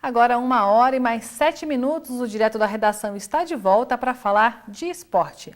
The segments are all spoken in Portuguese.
Agora 1h mais 7 minutos, o Direto da Redação está de volta para falar de esporte.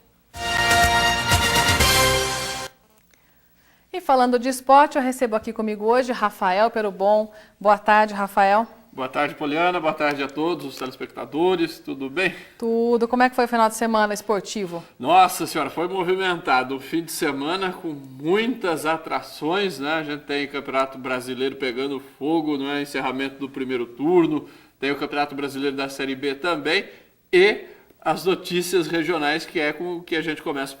E falando de esporte, eu recebo aqui comigo hoje Rafael Perobon. Boa tarde, Rafael. Boa tarde, Poliana. Boa tarde a todos os telespectadores. Tudo bem? Tudo. Como é que foi o final de semana esportivo? Nossa senhora, foi movimentado. Um fim de semana com muitas atrações, né? A gente tem Campeonato Brasileiro pegando fogo, né? Encerramento do primeiro turno. Tem o Campeonato Brasileiro da Série B também. E as notícias regionais, que é com que a gente começa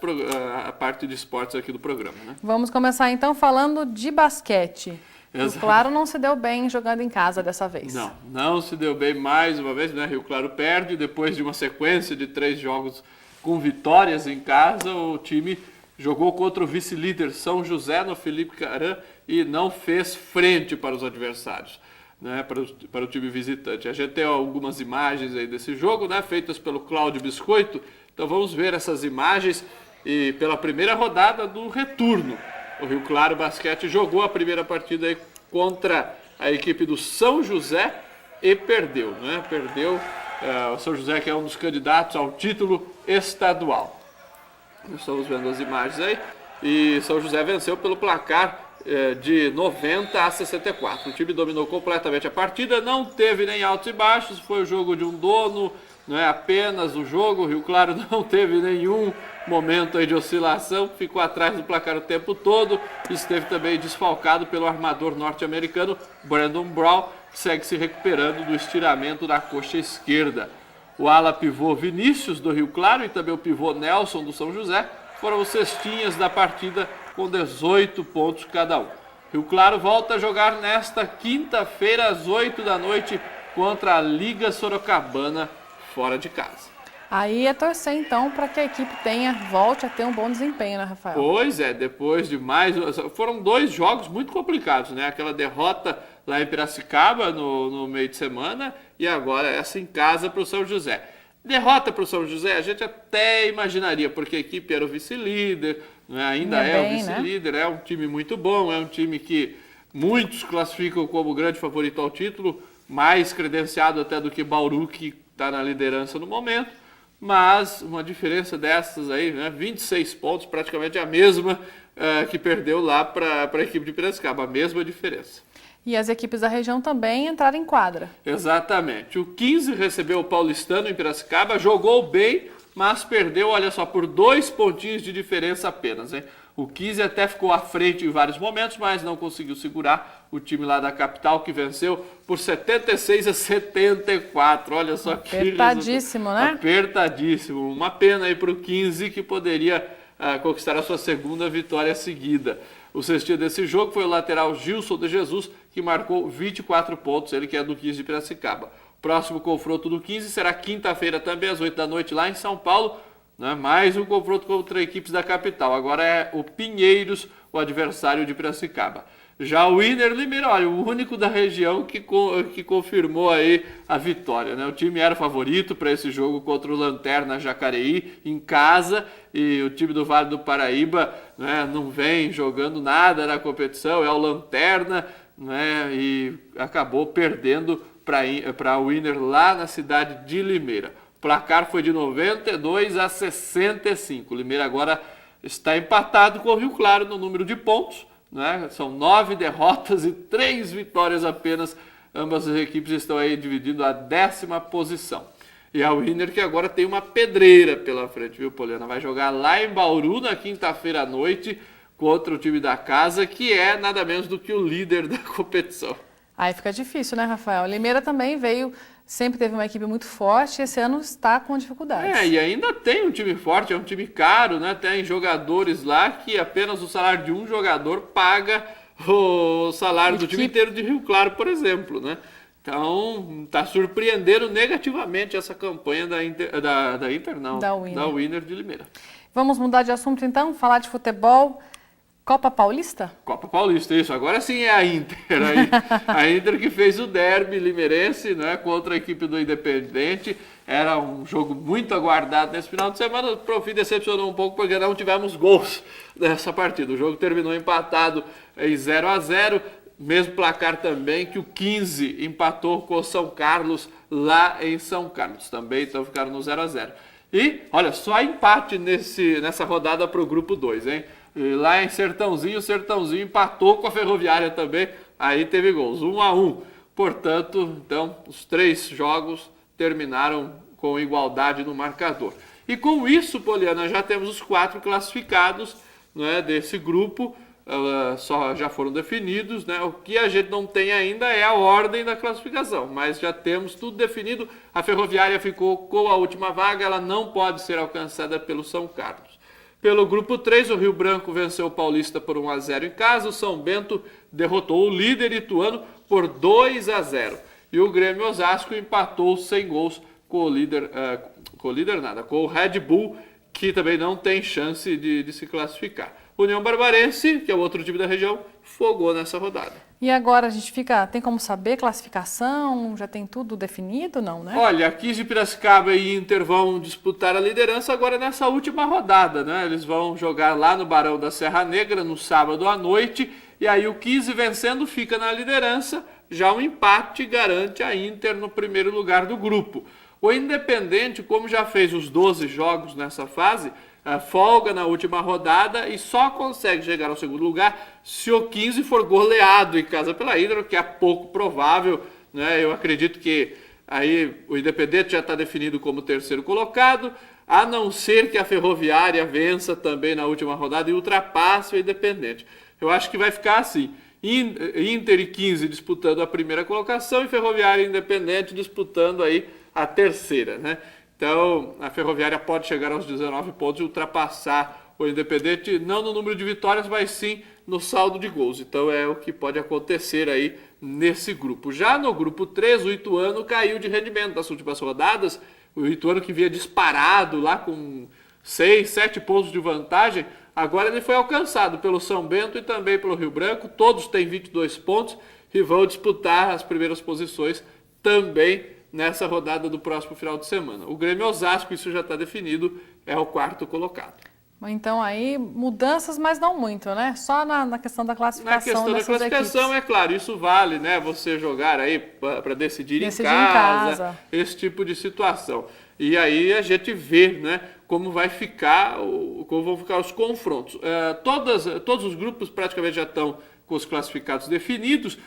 a parte de esportes aqui do programa, né? Vamos começar então falando de basquete. Rio Claro não se deu bem jogando em casa dessa vez. Não se deu bem mais uma vez, né? Rio Claro perde, depois de uma sequência de 3 jogos com vitórias em casa, o time jogou contra o vice-líder São José no Felipe Caram e não fez frente para os adversários, né? Para o time visitante. A gente tem algumas imagens aí desse jogo, né? Feitas pelo Cláudio Biscoito, então vamos ver essas imagens e pela primeira rodada do retorno. O Rio Claro Basquete jogou a primeira partida aí contra a equipe do São José e perdeu, né? Perdeu o São José, que é um dos candidatos ao título estadual. Nós estamos vendo as imagens aí. E São José venceu pelo placar de 90-64. O time dominou completamente a partida, não teve nem altos e baixos, foi o jogo de um dono, não é apenas o jogo. O Rio Claro não teve nenhum momento aí de oscilação, ficou atrás do placar o tempo todo. Esteve também desfalcado pelo armador norte-americano Brandon Brown, que segue se recuperando do estiramento da coxa esquerda. O ala pivô Vinícius do Rio Claro e também o pivô Nelson do São José foram os cestinhas da partida com 18 pontos cada um. Rio Claro volta a jogar nesta quinta-feira às 8 da noite contra a Liga Sorocabana fora de casa. Aí é torcer então para que a equipe volte a ter um bom desempenho, né, Rafael? Pois é, depois de mais... Foram 2 jogos muito complicados, né? Aquela derrota lá em Piracicaba no meio de semana e agora essa em casa para o São José. Derrota para o São José, a gente até imaginaria, porque a equipe era o vice-líder, né? Ainda é o vice-líder, né? É um time muito bom, é um time que muitos classificam como grande favorito ao título, mais credenciado até do que Bauru, que está na liderança no momento. Mas uma diferença dessas aí, né, 26 pontos, praticamente a mesma que perdeu lá para a equipe de Piracicaba, a mesma diferença. E as equipes da região também entraram em quadra. Exatamente. O 15 recebeu o Paulistano em Piracicaba, jogou bem, mas perdeu, olha só, por 2 pontinhos de diferença apenas, hein? O 15 até ficou à frente em vários momentos, mas não conseguiu segurar o time lá da capital, que venceu por 76-74. Olha só que apertadíssimo, né? Apertadíssimo. Uma pena aí para o 15, que poderia conquistar a sua segunda vitória seguida. O cestinha desse jogo foi o lateral Gilson de Jesus, que marcou 24 pontos, ele que é do 15 de Piracicaba. Próximo confronto do 15 será quinta-feira também, às 8 da noite, lá em São Paulo. Né? Mais um confronto contra equipes da capital. Agora é o Pinheiros, o adversário de Piracicaba. Já o Inter Limeira, olha, o único da região que confirmou aí a vitória, né? O time era favorito para esse jogo contra o Lanterna Jacareí em casa, e o time do Vale do Paraíba, né, não vem jogando nada na competição, é o Lanterna, né, e acabou perdendo para o Inter lá na cidade de Limeira. O placar foi de 92-65. O Limeira agora está empatado com o Rio Claro no número de pontos, né? São 9 derrotas e 3 vitórias apenas. Ambas as equipes estão aí dividindo a 10ª posição. E a Winner, que agora tem uma pedreira pela frente, viu, Poliana? Vai jogar lá em Bauru na quinta-feira à noite contra o time da casa, que é nada menos do que o líder da competição. Aí fica difícil, né, Rafael? Limeira também sempre teve uma equipe muito forte, esse ano está com dificuldades. E ainda tem um time forte, é um time caro, né? Tem jogadores lá que apenas o salário de um jogador paga o salário do time inteiro de Rio Claro, por exemplo, né? Então, está surpreendendo negativamente essa campanha da Winner de Limeira. Vamos mudar de assunto então, falar de futebol. Copa Paulista? Copa Paulista, isso. Agora sim é a Inter. A Inter que fez o derby limeirense, né, contra a equipe do Independente. Era um jogo muito aguardado nesse final de semana. O Profi decepcionou um pouco porque não tivemos gols nessa partida. O jogo terminou empatado em 0-0. mesmo placar também que o 15 empatou com o São Carlos lá em São Carlos. Também então ficaram no 0-0. E, olha, só empate nessa rodada para o grupo 2, hein? E lá em Sertãozinho, o Sertãozinho empatou com a Ferroviária também, aí teve gols, 1-1. Portanto, então, os 3 jogos terminaram com igualdade no marcador. E com isso, Poliana, já temos os 4 classificados, né, desse grupo, já foram definidos, né? O que a gente não tem ainda é a ordem da classificação, mas já temos tudo definido. A Ferroviária ficou com a última vaga, ela não pode ser alcançada pelo São Carlos. Pelo grupo 3, o Rio Branco venceu o Paulista por 1-0 em casa, o São Bento derrotou o líder Ituano por 2-0. E o Grêmio Osasco empatou sem gols com o líder, com o Red Bull, que também não tem chance de se classificar. União Barbarense, que é o outro time da região, fogou nessa rodada. E agora a gente tem como saber classificação? Já tem tudo definido, não, né? Olha, aqui de Piracicaba e Inter vão disputar a liderança agora nessa última rodada, né? Eles vão jogar lá no Barão da Serra Negra no sábado à noite, e aí o 15 vencendo fica na liderança, já um empate garante a Inter no primeiro lugar do grupo. O Independente, como já fez os 12 jogos nessa fase, folga na última rodada e só consegue chegar ao segundo lugar se o 15 for goleado em casa pela Inter, que é pouco provável, né? Eu acredito que aí o Independente já está definido como terceiro colocado, a não ser que a Ferroviária vença também na última rodada e ultrapasse o Independente. Eu acho que vai ficar assim, Inter e 15 disputando a primeira colocação e Ferroviária e Independente disputando aí a terceira, né? Então, a Ferroviária pode chegar aos 19 pontos e ultrapassar o Independente, não no número de vitórias, mas sim no saldo de gols. Então, é o que pode acontecer aí nesse grupo. Já no grupo 3, o Ituano caiu de rendimento nas últimas rodadas. O Ituano que vinha disparado lá com 6, 7 pontos de vantagem, agora ele foi alcançado pelo São Bento e também pelo Rio Branco. Todos têm 22 pontos e vão disputar as primeiras posições também nessa rodada do próximo final de semana. O Grêmio Osasco, isso já está definido, é o 4º colocado. Então aí, mudanças, mas não muito, né? Só na questão da classificação. Na questão da classificação, equipes. É claro, isso vale, né? Você jogar aí para decidir em casa, esse tipo de situação. E aí a gente vê, né, como vão ficar os confrontos. Todos os grupos praticamente já estão com os classificados definidos.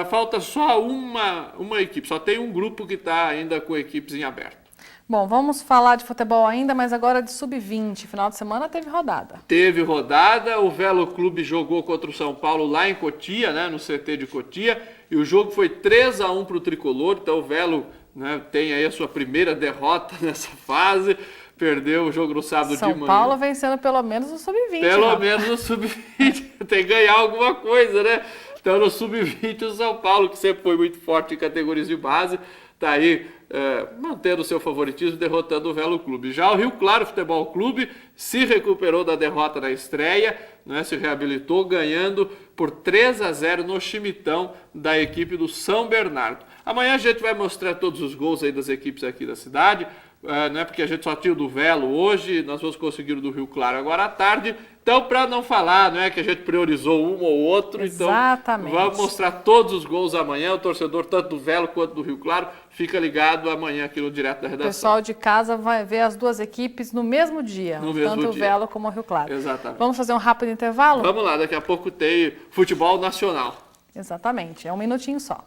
Falta só uma equipe, só tem um grupo que está ainda com equipes em aberto. Bom, vamos falar de futebol ainda, mas agora de sub-20. Final de semana teve rodada. Teve rodada, o Velo Clube jogou contra o São Paulo lá em Cotia, né, no CT de Cotia, e o jogo foi 3-1 para o Tricolor, então o Velo, né, tem aí a sua primeira derrota nessa fase. Perdeu o jogo no sábado de manhã. São Paulo vencendo pelo menos no sub-20. Pelo menos no sub-20. Tem que ganhar alguma coisa, né? Então no sub-20 o São Paulo, que sempre foi muito forte em categorias de base, está aí mantendo o seu favoritismo, derrotando o Velo Clube. Já o Rio Claro Futebol Clube se recuperou da derrota na estreia, né, se reabilitou, ganhando por 3-0 no chimitão da equipe do São Bernardo. Amanhã a gente vai mostrar todos os gols aí das equipes aqui da cidade, né, porque a gente só tinha o do Velo hoje, nós vamos conseguir o do Rio Claro agora à tarde. Então, para não falar, não é que a gente priorizou um ou outro, exatamente. Então vamos mostrar todos os gols amanhã. O torcedor, tanto do Velo quanto do Rio Claro, fica ligado amanhã aqui no Direto da Redação. O pessoal de casa vai ver as duas equipes no mesmo dia, tanto o Velo como o Rio Claro. Exatamente. Vamos fazer um rápido intervalo? Vamos lá, daqui a pouco tem futebol nacional. Exatamente, é um minutinho só.